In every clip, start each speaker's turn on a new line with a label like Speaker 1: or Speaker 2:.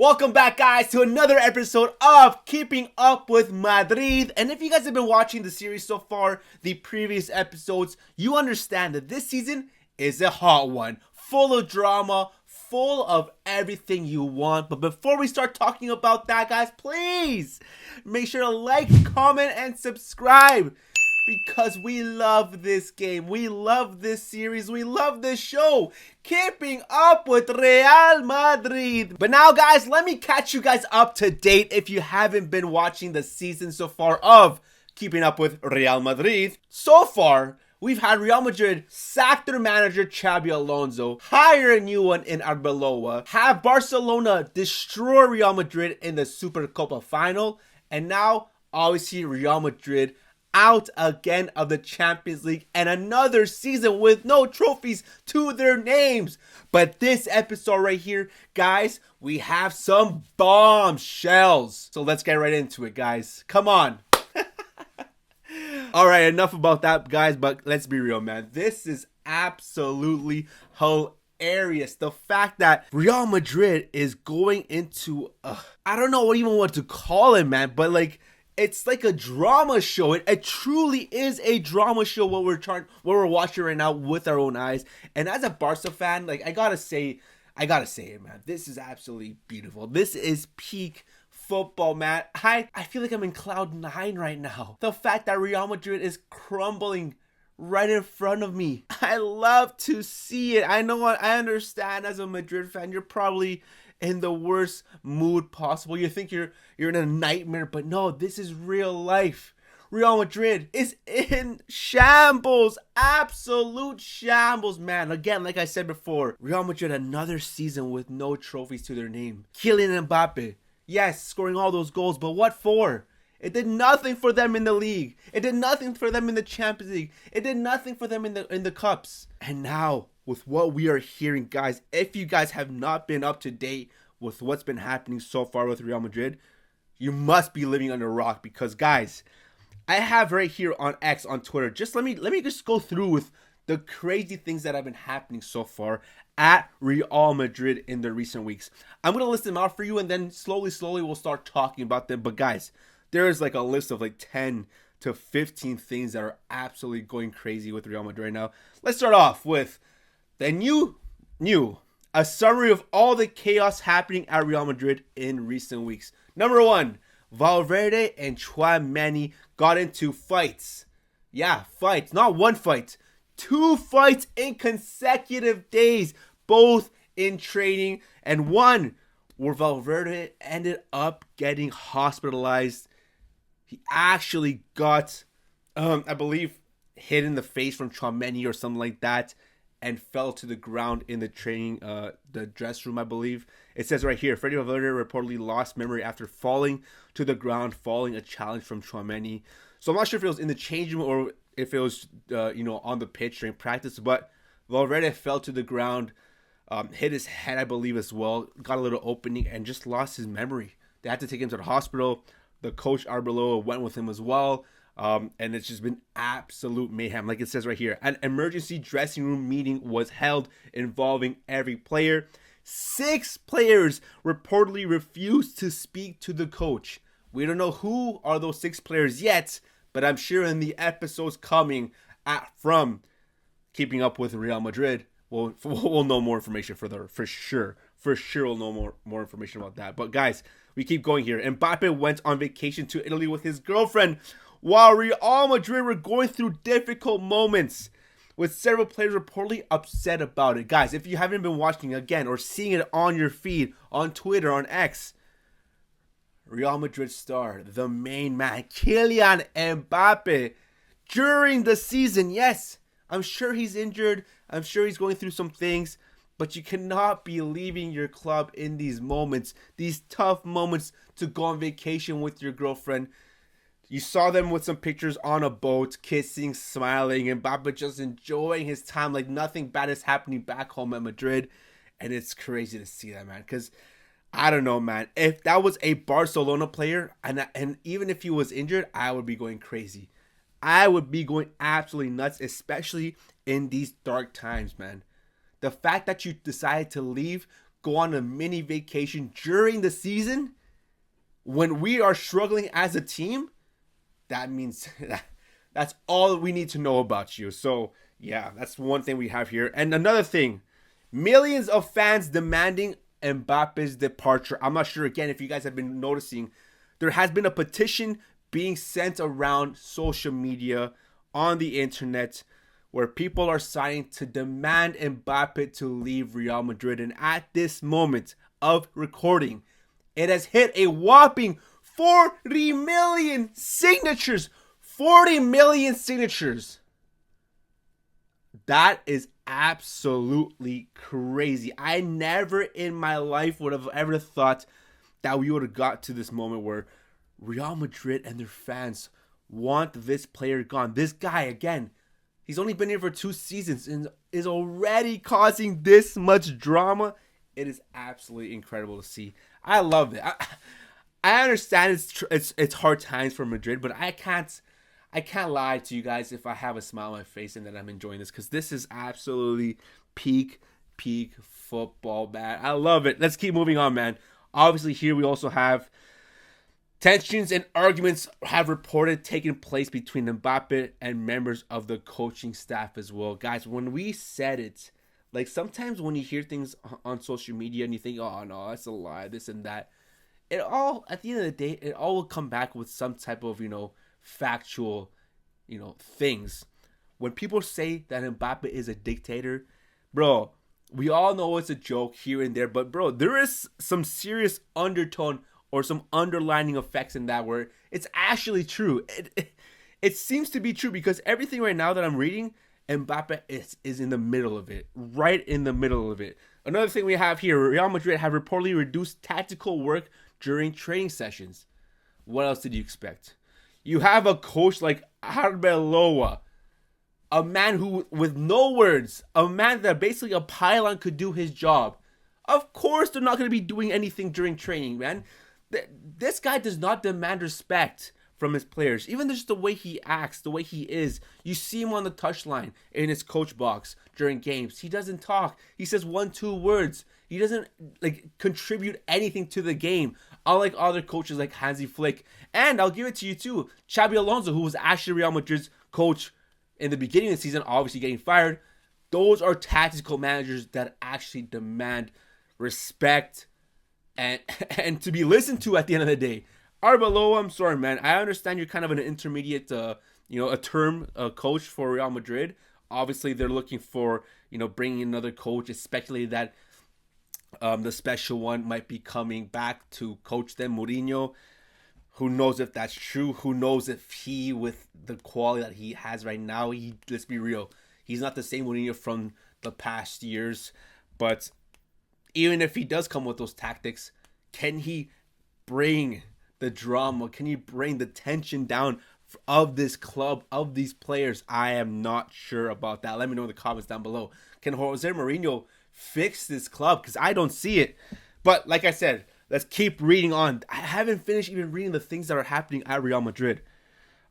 Speaker 1: Welcome back, guys, to another episode of Keeping Up with Madrid. And if you guys have been watching the series so far, the previous episodes, you understand that this season is a hot one, full of drama, full of everything you want. But before we start talking about that, guys, please make sure to like, comment, and subscribe. Because we love this game, we love this series, we love this show, Keeping Up with Real Madrid. But now, guys, let me catch you guys up to date if you haven't been watching the season so far of Keeping Up with Real Madrid. So far, we've had Real Madrid sack their manager Xabi Alonso, hire a new one in Arbeloa, have Barcelona destroy Real Madrid in the Supercopa final, and now, obviously, Real Madrid out again of the Champions League and another season with no trophies to their names. But this episode right here, guys, we have some bombshells. So let's get right into it, guys. Come on. All right, enough about that, guys, but let's be real, man. This is absolutely hilarious. The fact that Real Madrid is going into, I don't know even what to call it, man, but it's like a drama show. It truly is a drama show what we're watching right now with our own eyes. And as a Barca fan, I gotta say it, man. This is absolutely beautiful. This is peak football, man. I feel like I'm in cloud 9 right now. The fact that Real Madrid is crumbling right in front of me. I love to see it. I know, I understand as a Madrid fan, you're probably in the worst mood possible. You think you're in a nightmare, but no, this is real life. Real Madrid is in shambles, absolute shambles, man. Again, like I said before, Real Madrid another season with no trophies to their name. Kylian Mbappe, yes, scoring all those goals, but what for? It did nothing for them in the league. It did nothing for them in the Champions League. It did nothing for them in the cups. And now, with what we are hearing, guys, if you guys have not been up to date with what's been happening so far with Real Madrid, you must be living under a rock. Because, guys, I have right here on X, on Twitter, just let me just go through with the crazy things that have been happening so far at Real Madrid in the recent weeks. I'm going to list them out for you, and then slowly we'll start talking about them. But, guys, there is a list of 10 to 15 things that are absolutely going crazy with Real Madrid right now. Let's start off with the new, a summary of all the chaos happening at Real Madrid in recent weeks. Number 1, Valverde and Tchouameni got into fights. Yeah, fights. Not one fight. 2 fights in consecutive days, both in training, and one where Valverde ended up getting hospitalized. He actually got, I believe, hit in the face from Tchouameni or something like that, and fell to the ground in the training, the dress room, I believe. It says right here, Freddy Valverde reportedly lost memory after falling to the ground, following a challenge from Tchouameni. So I'm not sure if it was in the change room or if it was, on the pitch during practice, but Valverde fell to the ground, hit his head, I believe, as well, got a little opening, and just lost his memory. They had to take him to the hospital. The coach, Arbeloa, went with him as well. And it's just been absolute mayhem. Like it says right here, an emergency dressing room meeting was held involving every player. 6 players reportedly refused to speak to the coach. We don't know who are those 6 players yet, but I'm sure in the episodes coming from Keeping Up with Real Madrid, we'll know more information for sure. For sure we'll know more information about that. But guys, we keep going here. Mbappe went on vacation to Italy with his girlfriend while Real Madrid were going through difficult moments, with several players reportedly upset about it. Guys, if you haven't been watching again or seeing it on your feed, on Twitter, on X, Real Madrid star, the main man, Kylian Mbappe, during the season, yes, I'm sure he's injured, I'm sure he's going through some things, but you cannot be leaving your club in these moments, these tough moments, to go on vacation with your girlfriend. You saw them with some pictures on a boat, kissing, smiling, and Mbappe just enjoying his time like nothing bad is happening back home at Madrid. And it's crazy to see that, man, because I don't know, man. If that was a Barcelona player, and even if he was injured, I would be going crazy. I would be going absolutely nuts, especially in these dark times, man. The fact that you decided to leave, go on a mini vacation during the season when we are struggling as a team, that means that's all we need to know about you. So, yeah, that's one thing we have here. And another thing, millions of fans demanding Mbappe's departure. I'm not sure, again, if you guys have been noticing, there has been a petition being sent around social media, on the internet, where people are signing to demand Mbappe to leave Real Madrid. And at this moment of recording, it has hit a whopping 40 million signatures. 40 million signatures. That is absolutely crazy. I never in my life would have ever thought that we would have got to this moment where Real Madrid and their fans want this player gone. This guy, again, he's only been here for 2 seasons and is already causing this much drama. It is absolutely incredible to see. I love it. I understand it's hard times for Madrid, but I can't lie to you guys if I have a smile on my face and that I'm enjoying this, because this is absolutely peak football, man. I love it. Let's keep moving on, man. Obviously, here we also have tensions and arguments have reported taking place between Mbappe and members of the coaching staff as well. Guys, when we said it, like sometimes when you hear things on social media and you think, oh no, that's a lie, this and that, it all, at the end of the day, it all will come back with some type of, factual, things. When people say that Mbappe is a dictator, bro, we all know it's a joke here and there, but bro, there is some serious undertone or some underlining effects in that where it's actually true. It seems to be true because everything right now that I'm reading, Mbappe is in the middle of it. Right in the middle of it. Another thing we have here, Real Madrid have reportedly reduced tactical work during training sessions. What else did you expect? You have a coach like Arbeloa, a man who, with no words, a man that basically a pylon could do his job. Of course they're not going to be doing anything during training, man. This guy does not demand respect from his players. Even just the way he acts, the way he is. You see him on the touchline in his coach box during games. He doesn't talk. He says 1-2 words. He doesn't contribute anything to the game. Unlike other coaches like Hansi Flick. And I'll give it to you too. Xabi Alonso, who was actually Real Madrid's coach in the beginning of the season, obviously getting fired. Those are tactical managers that actually demand respect and to be listened to at the end of the day. Arbeloa, I'm sorry, man. I understand you're kind of an intermediate, a term coach for Real Madrid. Obviously, they're looking for, bringing another coach. It's speculated that the special one might be coming back to coach them, Mourinho. Who knows if that's true? Who knows if he, with the quality that he has right now, let's be real, he's not the same Mourinho from the past years. But even if he does come with those tactics, can he bring the drama? Can he bring the tension down of this club, of these players? I am not sure about that. Let me know in the comments down below. Can Jose Mourinho fix this club? Because I don't see it. But like I said, let's keep reading on. I haven't finished even reading the things that are happening at Real Madrid.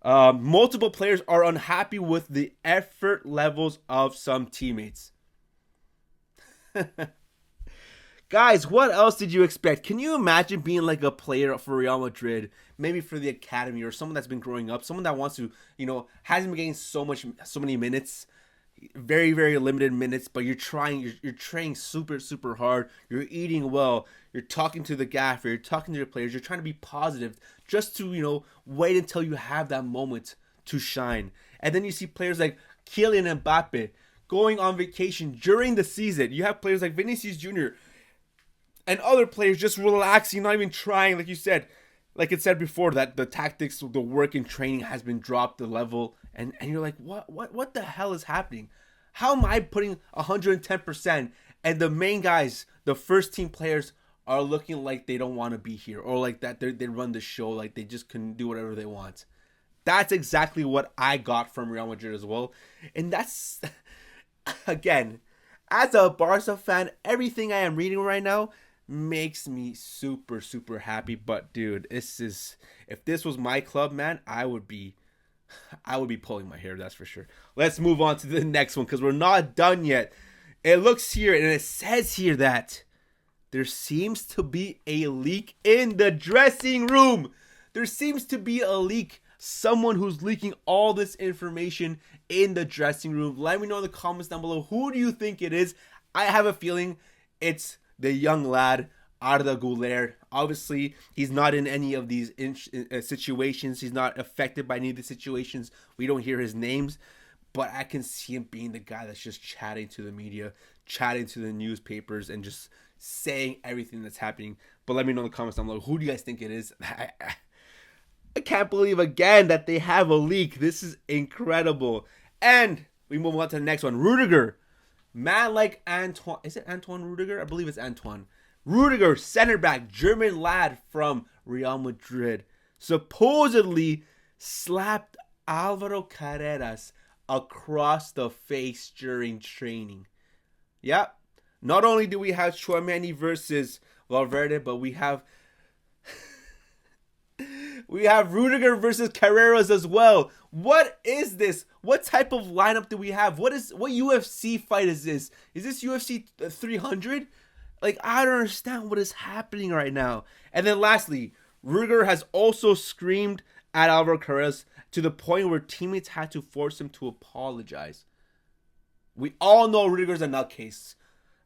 Speaker 1: Multiple players are unhappy with the effort levels of some teammates. Guys, what else did you expect? Can you imagine being like a player for Real Madrid, maybe for the academy, or someone that's been growing up, someone that wants to, hasn't been getting so many minutes, very, very limited minutes, but you're training super, super hard, you're eating well, you're talking to the gaffer, you're talking to your players, you're trying to be positive, just to, wait until you have that moment to shine. And then you see players like Kylian Mbappe going on vacation during the season. You have players like Vinicius Jr., and other players just relaxing, not even trying, like you said. Like it said before, that the tactics, the work and training has been dropped the level. And you're like, what the hell is happening? How am I putting 110%? And the main guys, the first team players, are looking like they don't want to be here. Or like that they run the show, like they just can do whatever they want. That's exactly what I got from Real Madrid as well. And that's, again, as a Barca fan, everything I am reading right now makes me super, super happy. But dude, if this was my club, man, I would be pulling my hair, that's for sure. Let's move on to the next one, because we're not done yet. It looks here and it says here that there seems to be a leak in the dressing room. There seems to be a leak. Someone who's leaking all this information in the dressing room. Let me know in the comments down below. Who do you think it is? I have a feeling it's the young lad, Arda Güler. Obviously, he's not in any of these situations. He's not affected by any of the situations. We don't hear his names. But I can see him being the guy that's just chatting to the media, chatting to the newspapers, and just saying everything that's happening. But let me know in the comments down below. Who do you guys think it is? I can't believe again that they have a leak. This is incredible. And we move on to the next one. Rudiger. Man like Antoine. Is it Antoine Rudiger? I believe it's Antoine. Rudiger, center back, German lad from Real Madrid, supposedly slapped Alvaro Carreras across the face during training. Yep. Not only do we have Tchouameni versus Valverde, but we have Rudiger versus Carreras as well. What is this? What type of lineup do we have? What UFC fight is this? Is this UFC 300? Like, I don't understand what is happening right now. And then lastly, Rudiger has also screamed at Alvaro Carreras to the point where teammates had to force him to apologize. We all know Rudiger's a nutcase.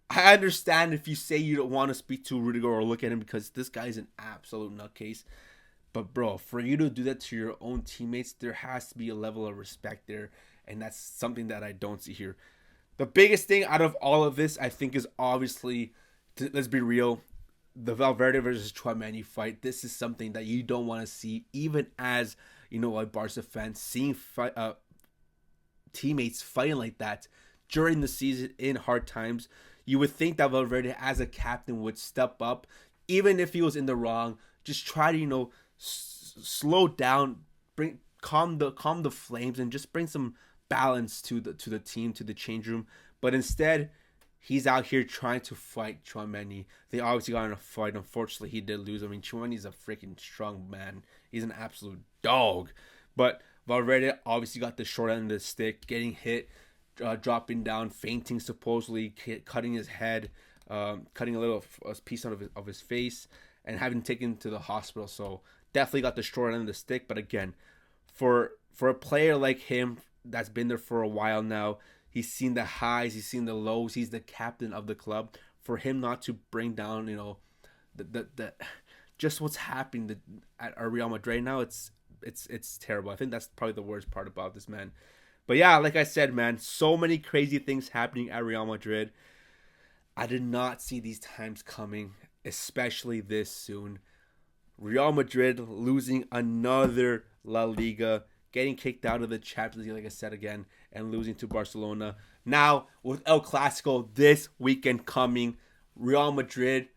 Speaker 1: I understand if you say you don't want to speak to Rudiger or look at him because this guy's an absolute nutcase. But bro, for you to do that to your own teammates, there has to be a level of respect there. And that's something that I don't see here. The biggest thing out of all of this, I think, is obviously, let's be real, the Valverde versus Tchouameni fight. This is something that you don't want to see, even as, you know, a Barca fan, seeing teammates fighting like that during the season in hard times. You would think that Valverde, as a captain, would step up, even if he was in the wrong. Just try to, you know, slow down, calm the flames, and just bring some balance to the team, to the change room. But instead, he's out here trying to fight Tchouameni. They obviously got in a fight. Unfortunately, he did lose. I mean, Tchouameni's a freaking strong man. He's an absolute dog. But Valverde obviously got the short end of the stick, getting hit, dropping down, fainting supposedly, cutting his head, cutting a piece out of his face, and having taken to the hospital. So definitely got the short end of the stick. But again, for a player like him that's been there for a while now, he's seen the highs, he's seen the lows, he's the captain of the club. For him not to bring down, you know, the just what's happening at Real Madrid now, it's terrible. I think that's probably the worst part about this, man. But yeah, like I said, man, so many crazy things happening at Real Madrid. I did not see these times coming, especially this soon. Real Madrid losing another La Liga, getting kicked out of the Champions League, like I said again, and losing to Barcelona. Now, with El Clasico this weekend coming, Real Madrid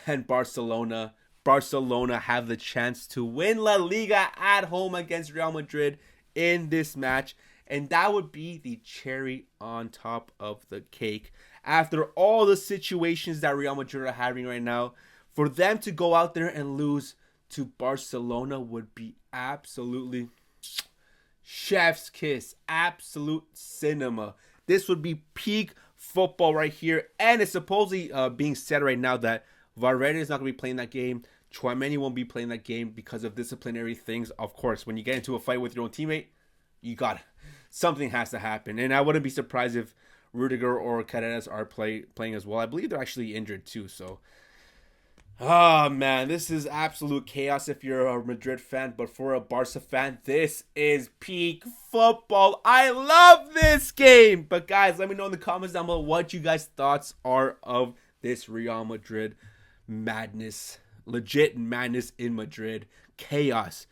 Speaker 1: and Barcelona have the chance to win La Liga at home against Real Madrid in this match. And that would be the cherry on top of the cake. After all the situations that Real Madrid are having right now, for them to go out there and lose to Barcelona would be absolutely chef's kiss, absolute cinema. This would be peak football right here. And it's supposedly being said right now that Valverde is not going to be playing that game. Tchouameni won't be playing that game because of disciplinary things. Of course, when you get into a fight with your own teammate, something has to happen. And I wouldn't be surprised if Rudiger or Carreras are playing as well. I believe they're actually injured too. So, oh man, this is absolute chaos if you're a Madrid fan. But for a Barca fan, this is peak football. I love this game. But guys, let me know in the comments down below what you guys' thoughts are of this Real Madrid madness. Legit madness in Madrid. Chaos.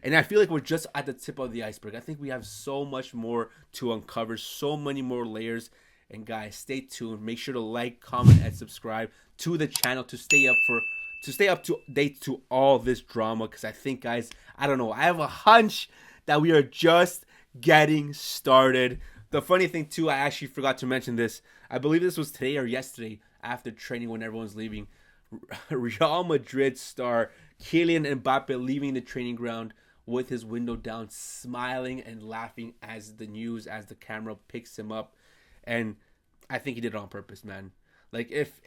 Speaker 1: And I feel like we're just at the tip of the iceberg. I think we have so much more to uncover, so many more layers. And guys, stay tuned. Make sure to like, comment, and subscribe to the channel to stay up to date to all this drama. Because I think, guys, I don't know, I have a hunch that we are just getting started. The funny thing too, I actually forgot to mention this. I believe this was today or yesterday after training when everyone's leaving. Real Madrid star Kylian Mbappe leaving the training ground with his window down, smiling and laughing as the camera picks him up. And I think he did it on purpose, man. Like, if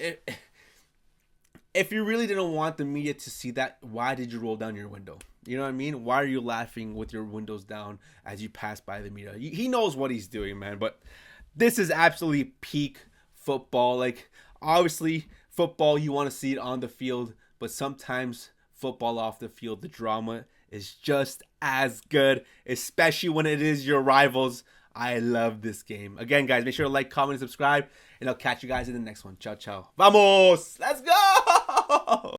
Speaker 1: if you really didn't want the media to see that, why did you roll down your window? You know what I mean? Why are you laughing with your windows down as you pass by the media? He knows what he's doing, man. But this is absolutely peak football. Like, obviously, football, you want to see it on the field, but sometimes football off the field, the drama is just as good, especially when it is your rivals. I love this game. Again, guys, make sure to like, comment, and subscribe, and I'll catch you guys in the next one. Ciao, ciao. Vamos! Let's go!